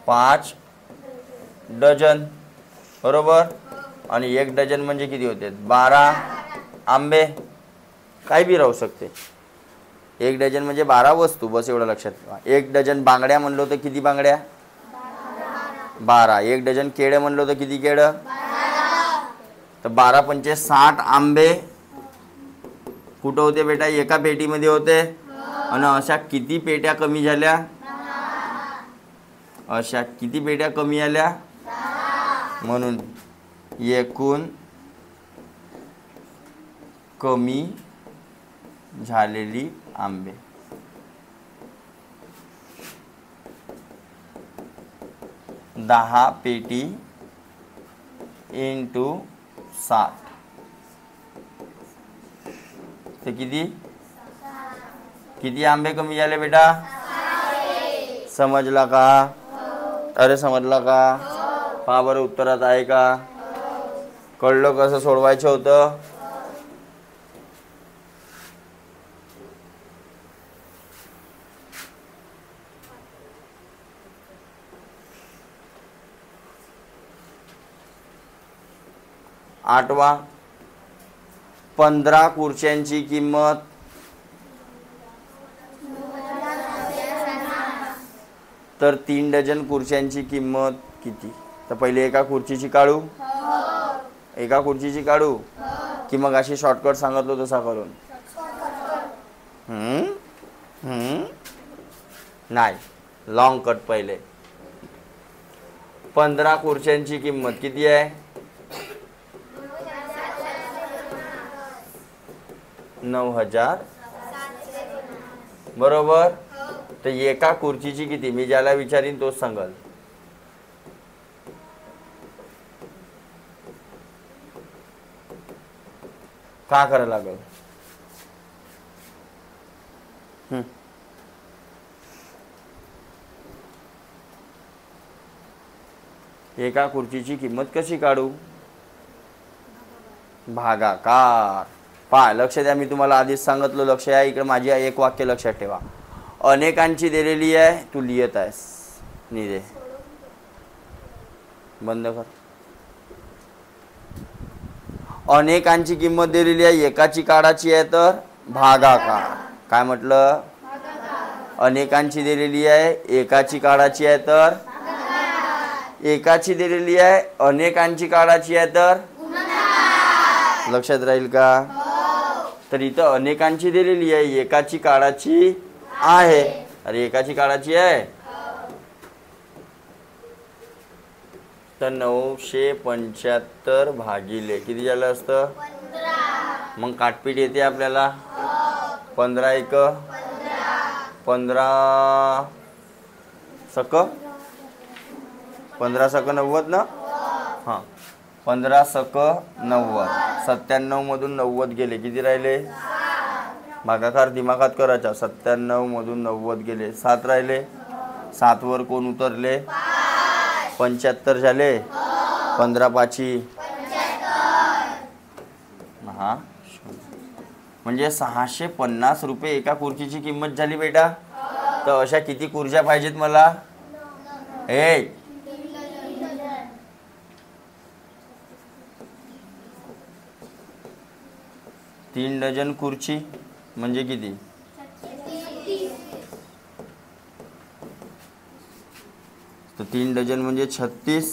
5 डझन. बरोबर. आणि 1 डझन म्हणजे किती होते? 12 आंबे. काही बी राहू शकते. 1 डझन म्हणजे 12 वस्तू. बस एवढं लक्षात ठेवा. 1 डझन बांगड्या म्हणलो तर किती बांगड्या? 12. 1 डझन केळं म्हणलो तर किती केळं? तर 12 पंचे 60 आंबे कुठं होते बेटा? एका पेटीमध्ये होते. आणि अशा किती पेट्या कमी झाल्या? अशा किती पेट्या कमी आल्या? म्हणून एकूण कमी झालेली आंबे. दहा पेटी इंटू 60 ते किती किती आंबे कमी झाले बेटा? समजला का? अरे समजला का? पहा बरं उत्तरात आहे का? कळलं कसं सोडवायचं होतं? आठवा, 15 खुर्च्यांची किंमत तर 3 डझन खुर्च्यांची किंमत किती? तर पहिले एका खुर्चीची काढू, एका खुर्चीची काढू की मग अशी शॉर्टकट सांगितलं तसा करून? नाही, लॉंग कट पहिले. 15 खुर्च्यांची किंमत किती आहे? 9,000 बरोबर. तर एका खुर्चीची किती? मी ज्याला विचारीन तोच सांगल. का करायला लागल? एका खुर्चीची किंमत कशी काढू? भागाकार. पहा, लक्ष द्या, मी तुम्हाला आधीच सांगितलं, लक्ष आहे इकडे. माझी एक वाक्य लक्षात ठेवा. अनेकांची दिलेली आहे, तू लिहित आहेस. निरे बंद कर. अनेकांची किंमत दिलेली आहे, एकाची काढायची आहे तर भागाकार. काय म्हटलं? अनेकांची दिलेली आहे, एकाची काढायची आहे तर एकाची दिलेली आहे, अनेकांची काढायची आहे तर लक्षात राहील का? तर इथं अनेकांची दिलेली आहे, एकाची काढायची आहे. अरे एकाची काढायची आहे तर 975 भागिले किती झालं असतं? मग काटपीट येते आपल्याला. 15 एक 15 सक 15 सक 90 ना. हां, 15 सक 90. 97 मधून 90 गेले, किती राहिले? भागाकार दिमागात करायचा. 97 मधून 90 गेले, 7 राहिले. 7 वर कोण उतरले? 75 झाले. 15 पाची हा, म्हणजे 650 रुपये एका खुर्चीची किंमत झाली बेटा. तर अशा किती खुर्च्या पाहिजेत मला? 3 डझन खुर्ची म्हणजे किती? 3 डझन म्हणजे 36.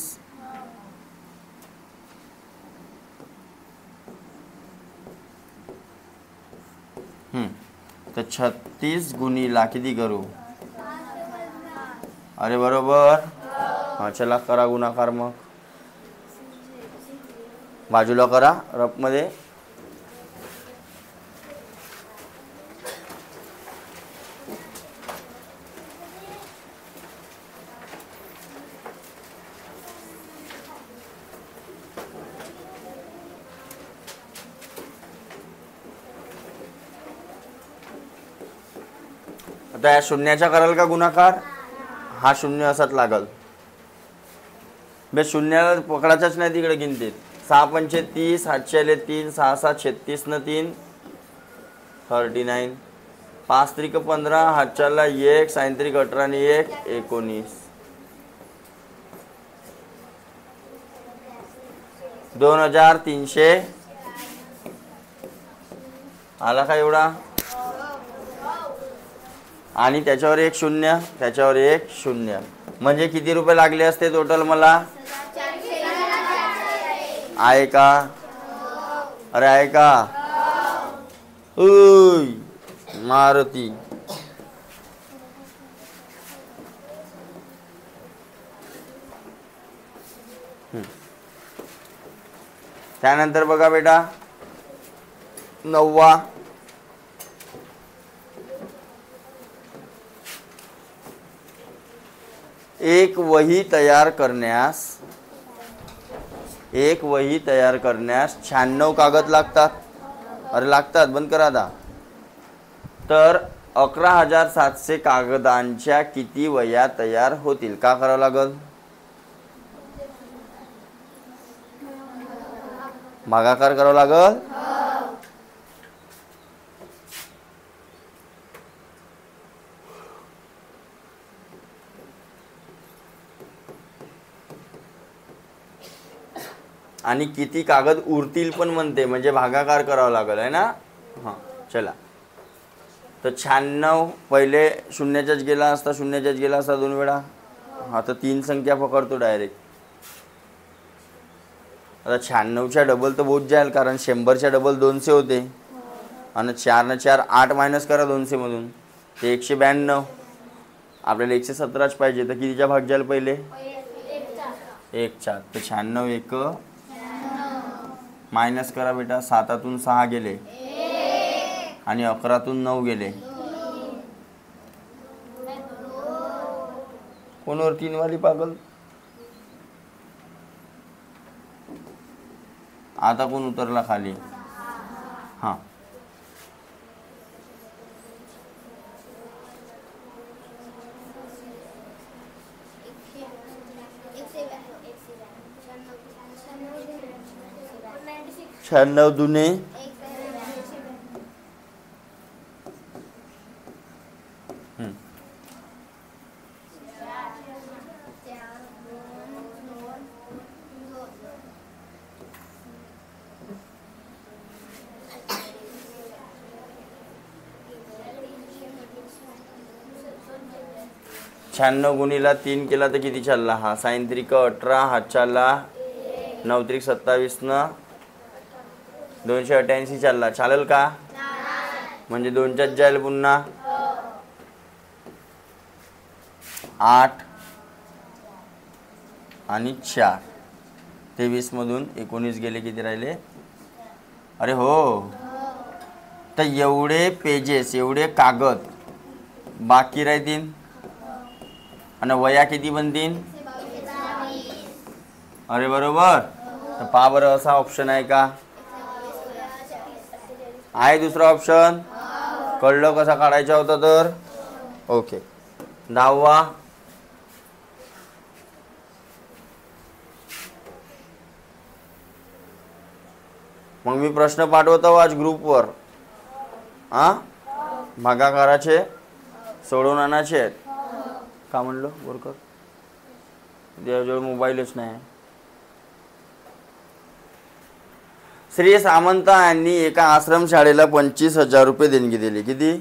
तर 36 गुणिला किती करू? अरे बरोबर. हा, चला करा गुणाकार. मग बाजूला करा रफमध्ये. आता या शून्याच्या कराल का गुणाकार? हा शून्य असाच लागल. बे शून्याला पकडायचाच नाही तिकडे गिनतीत. 6 पंचे 30, 7 3, 6 7 36 न 3 39, 5 त्रिक 15, 7 1, 6 त्रिक 18 आणि 1 19. 2300 आला का एवढा? आणि त्याच्यावर एक शून्य, त्याच्यावर एक शून्य, म्हणजे किती रुपये लागले असते टोटल मला? आहे का? अरे आहे का? ओय मारुती. त्यानंतर बघा बेटा 9वा. एक वही तयार करण्यास 96 कागद लागतात. अरे लागतात, बंद करा आता. तर 11,700 कागदांच्या किती वह्या तयार होतील? का करावं लागल? भागाकार करावं लागल. आणि किती कागद उरतील पण म्हणते, म्हणजे भागाकार करावा लागल आहे ना. हां चला. तर 96 पहिले शून्याच्याच गेला असता, शून्याच्याच गेला असता 2 वेळा. हा तर 3 संख्या पकडतो डायरेक्ट. आता 96च्या डबल तर बहुत जाईल, कारण 100च्या डबल 200 होते. आणि 4 न 4 8 मायनस करा 200 मधून, ते 192. आपल्याला 117च पाहिजे, तर कितीच्या भाग जाईल पहिले? 1/4. तर 96 1 मायनस करा बेटा. 7तून 6 गेले आणि 11तून 9 गेले. कोणवर 3 वाली पागल? आता कोण उतरला खाली? हां शहाण्णव दुने 96 गुणीला 3 केला तर किती चालला? हा 9 18, हा चालला 9 27 न 288 चालला. चालेल का? म्हणजे 2च्याच जाईल पुन्हा. 8 आणि 4 23 मधून 19 गेले, किती राहिले? अरे हो, तर एवढे पेजेस, एवढे कागद बाकी राहतील. आणि वया किती बनतील? अरे बरोबर. तर पहा बरं, असा ऑप्शन आहे का? आहे दुसरा ऑप्शन? कळलं कसा काढायचा होता तर? ओके. 10वा मग मी प्रश्न पाठवतो आज ग्रुपवर. हां भागाकाराचे सोडवून आणायचे आहेत. का म्हणलं बोरकर? त्याजवळ मोबाईलच नाही. श्री सामंत यांनी एका आश्रमशाळेला 25,000 रुपये देणगी दिली. किती?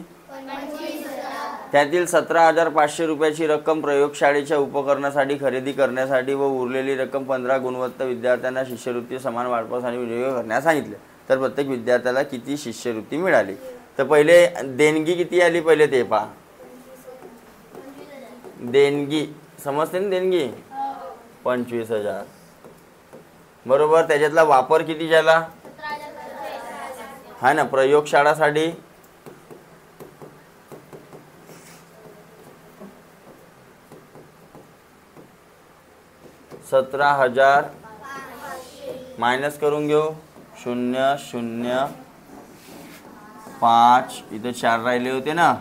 त्यातील 17,500 रुपयाची रक्कम प्रयोगशाळेच्या उपकरणासाठी खरेदी करण्यासाठी व उरलेली रक्कम 15 गुणवत्ता विद्यार्थ्यांना शिष्यवृत्ती समान वाटपास आणि विनियोग करण्यास सांगितले. तर प्रत्येक विद्यार्थ्याला किती शिष्यवृत्ती मिळाली? तर पहिले देणगी किती आली पहिले ते पहा. देणगी समजते ना? देणगी 25,000 बरोबर. त्याच्यातला वापर किती झाला? हा ना, प्रयोगशाळासाठी $17,000 मायनस करून घेऊ. 0 0 5 इथे 4 राहिले होते ना.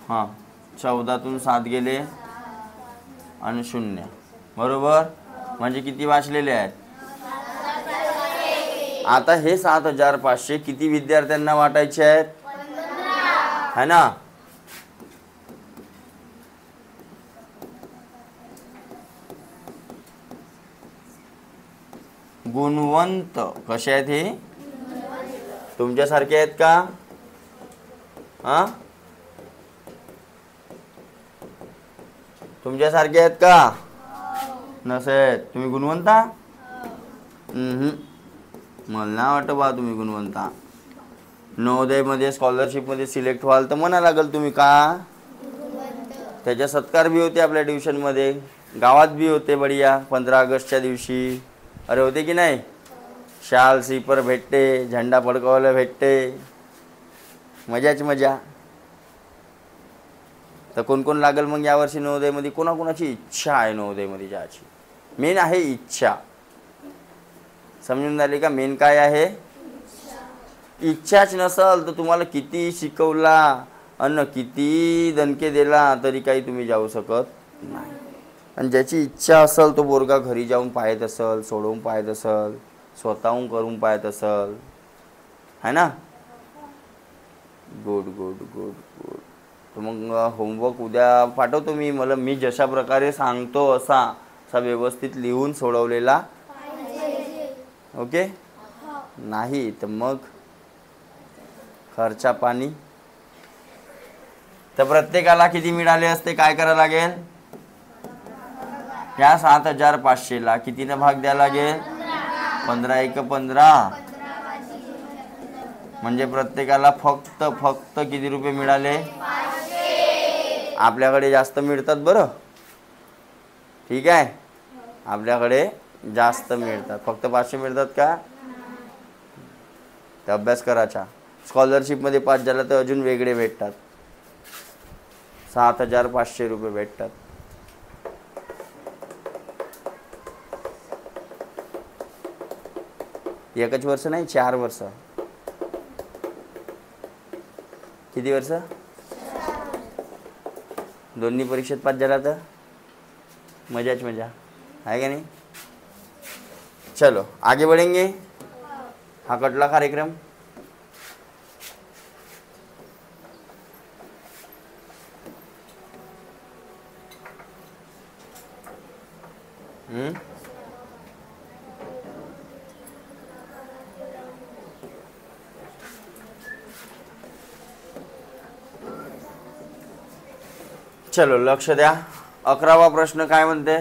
हां 14तून 7 गेले आणि 0 बरोबर. म्हणजे किती वाचलेले आहेत? आता हे 7,500 किती विद्यार्थ्यांना वाटायचे आहेत? है ना. गुणवंत कसे आहेत हे? तुमच्यासारखे आहेत का? हा तुमच्यासारखे आहेत का? नसेल. तुम्ही गुणवंता? मला नाही वाटत बा तुम्ही गुणवंता. नवोदयमध्ये स्कॉलरशिपमध्ये सिलेक्ट व्हाल तर म्हणा लागल तुम्ही का. त्याच्या सत्कार बी होते आपल्या ट्युशनमध्ये, गावात बी होते बढिया. 15 ऑगस्टच्या दिवशी अरे होते की नाही? शाल स्लीपर भेटते, झेंडा फडकवायला भेटते, मजाच मजा. तर कोण कोण लागल मग यावर्षी नवोदयमध्ये? कोणाकोणाची इच्छा आहे नवोदयमध्ये जायची? मेन आहे इच्छा. समजून झाली का? मेन काय आहे? इच्छाच नसल तर तुम्हाला किती शिकवला अन्न किती दणके दिला तरी काही तुम्ही जाऊ शकत नाही. आणि ज्याची इच्छा असेल तो पोरगा घरी जाऊन पाहत असेल, सोडवून पाहत असेल, स्वतःहून करून पाहत असेल, है ना. Good good good good. तर मग होमवर्क उद्या पाठवतो मी जशा प्रकारे सांगतो असा व्यवस्थित लिहून सोडवलेला. ओके. नाही तर मग खर्चा पाणी. तर प्रत्येकाला किती मिळाले असते, काय करावं लागेल, त्या 7,500ला कितीनं भाग द्यावा लागेल, 15 × 15. म्हणजे प्रत्येकाला फक्त किती रुपये मिळाले, आपल्याकडे जास्त मिळतात बरं. ठीक आहे, आपल्याकडे जास्त मिळतात, फक्त 500 मिळतात का. तर अभ्यास करायचा. स्कॉलरशिपमध्ये पास झाला तर अजून वेगळे भेटतात, 7,500 रुपये भेटतात. एकच वर्ष नाही, 4 वर्ष. किती वर्ष, दोन्ही परीक्षेत पास झाला तर मजाच मजा आहे का नाही. चलो आगे बढ़ेंगे. हा कटला कार्यक्रम. चलो लक्ष द्या. 11वा प्रश्न काय म्हणते,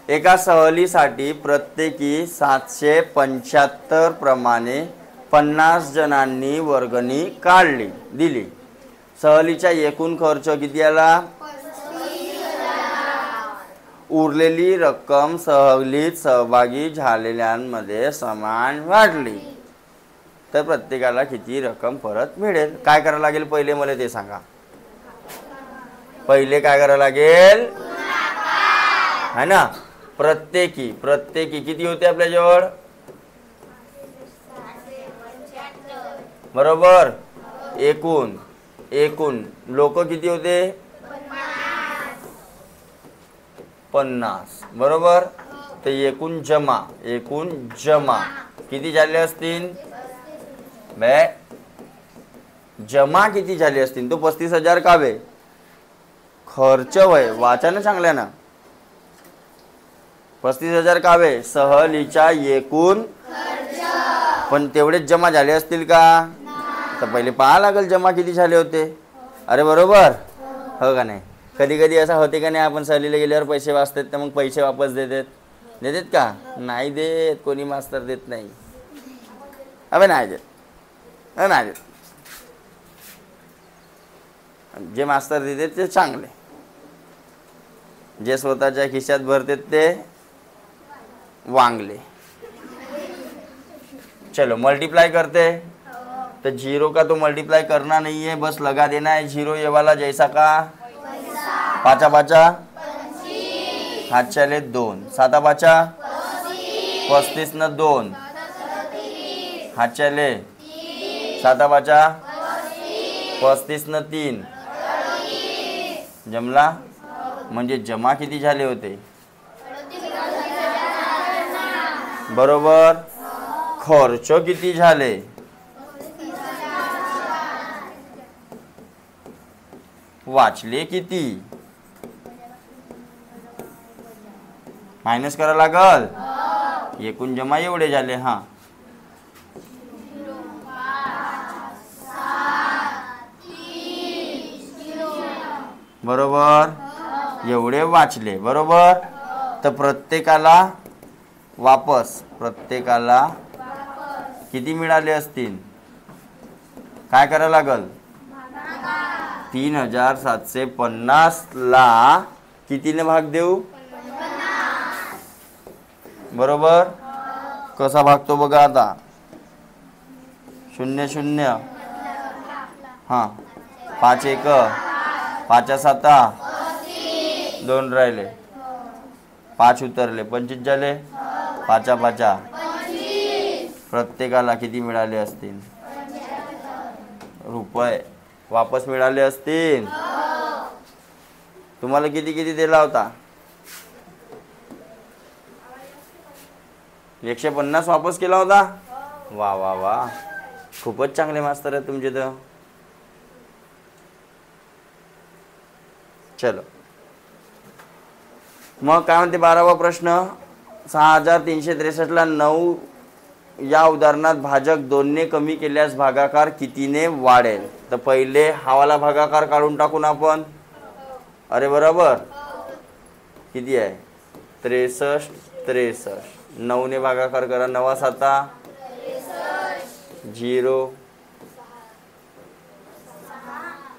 एका सहलीसाठी प्रत्येकी 775 प्रमाणे 50 जणांनी वर्गणी दिली. सहलीचा एकूण खर्च किती आला, उरलेली रक्कम सहलीत सहभागी झालेल्यांमध्ये समान वाटली तर प्रत्येकाला किती रक्कम परत मिळेल. काय करावं लागेल पहिले मला ते सांगा. पहिले काय करावं लागेल, है ना. प्रत्येकी किती होते आपल्याजवळ, बरोबर. एकूण लोक किती होते, 50, बरोबर. तर एकूण जमा किती झाले असतील, जमा किती झाले असतील, तो 35,000 कावे खर्च वय वाचा ना चांगल्या ना. 35,000 कावे सहलीच्या एकूण, पण तेवढेच जमा झाले असतील का, तर पहिले पाहा लागेल जमा किती झाले होते. अरे बरोबर हो का नाही. कधी कधी असं होते का नाही, आपण सहलीला गेल्यावर पैसे वाचतात तर मग पैसे वापस देतात का, नाही देत. कोणी मास्तर देत नाही. अबे नाही देत. जे मास्तर देतात ते चांगले, जे स्वतःच्या खिशात भरतात ते वांगले. चलो मल्टीप्लाई करते. तो 0 का तो मल्टीप्लाई करना नहीं है, बस लगा देना है 0 ये वाला जैसा का. 5 5 हाथ चले 2, 7 5 35 न 2 हाथ चले 7 5 35 न 3 जमला. म्हणजे जमा किती झाले होते, बरोबर. खर्च किती झाले, वाचले किती, मायनस करावं लागल. एकूण जमा एवढे झाले. हा बरोबर, एवढे वाचले, बरोबर. तर प्रत्येकाला किती मिळाले असतील, काय करावं लागल, 3,750 ला कितीने भाग देऊ, बरोबर. कसा भागतो बघा आता, 0 0 हां 5 1 5 7 2 राहिले, 5 उतरले, 25 झाले, 5 5 प्रत्येकाला किती मिळाले असतील? रुपये वापस मिळाले असतील. तुम्हाला किती किती दिला होता? 150 वापस केला होता. वा वा वा, खूपच चांगले मास्तर आहे तुमचे तर. चलो मग काय म्हणते 12वा प्रश्न. 6363ला 9 या उदाहरणात भाजक 2ने कमी केल्यास भागाकार कितीने वाढेल? तर पहिले हावाला भागाकार काढून टाकून आपण. अरे बरोबर, किती आहे? 63 63. 9 ने भागाकार करा. 9 7 0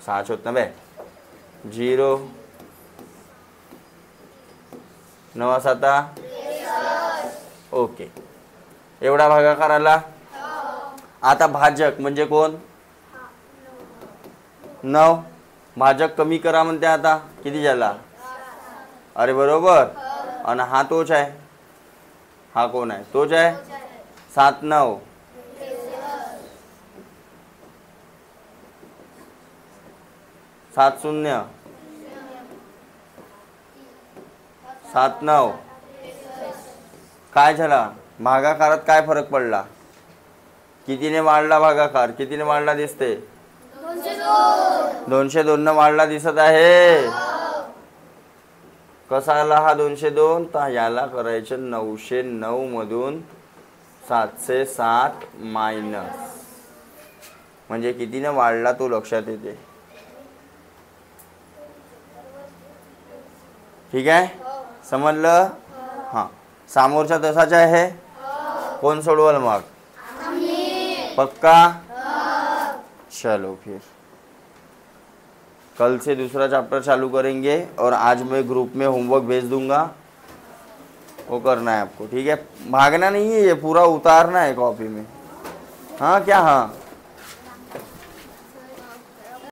6 होत ना बे. 0 9 7. ओके, एवढा भागाकार आला. आता भाजक म्हणजे कोण? 9. भाजक कमी करा म्हणते. आता किती झाला? अरे बरोबर. आणि हा तोच आहे. हा कोण आहे? तोच आहे. 7 9 7 0 7 9. काय झाला? भागाकारात काय फरक पडला? कितीने वाढला भागाकार? कितीने वाढला दिसते? 202 न वाढला दिसत आहे. कसा आला हा 202? तर याला करायचं 909 मधून 707 मायनस, म्हणजे कितीने वाढला तो लक्षात येते. ठीक आहे, समजलं? हां, समोरचा तसाच आहे. कौन सोडवल मग? पक्का? चलो फिर कल से दूसरा चैप्टर चालू करेंगे और आज मैं ग्रुप में होमवर्क भेज दूंगा, वो करना है आपको. ठीक है, भागना नहीं है, ये पूरा उतारना है कॉपी में. हाँ क्या? हाँ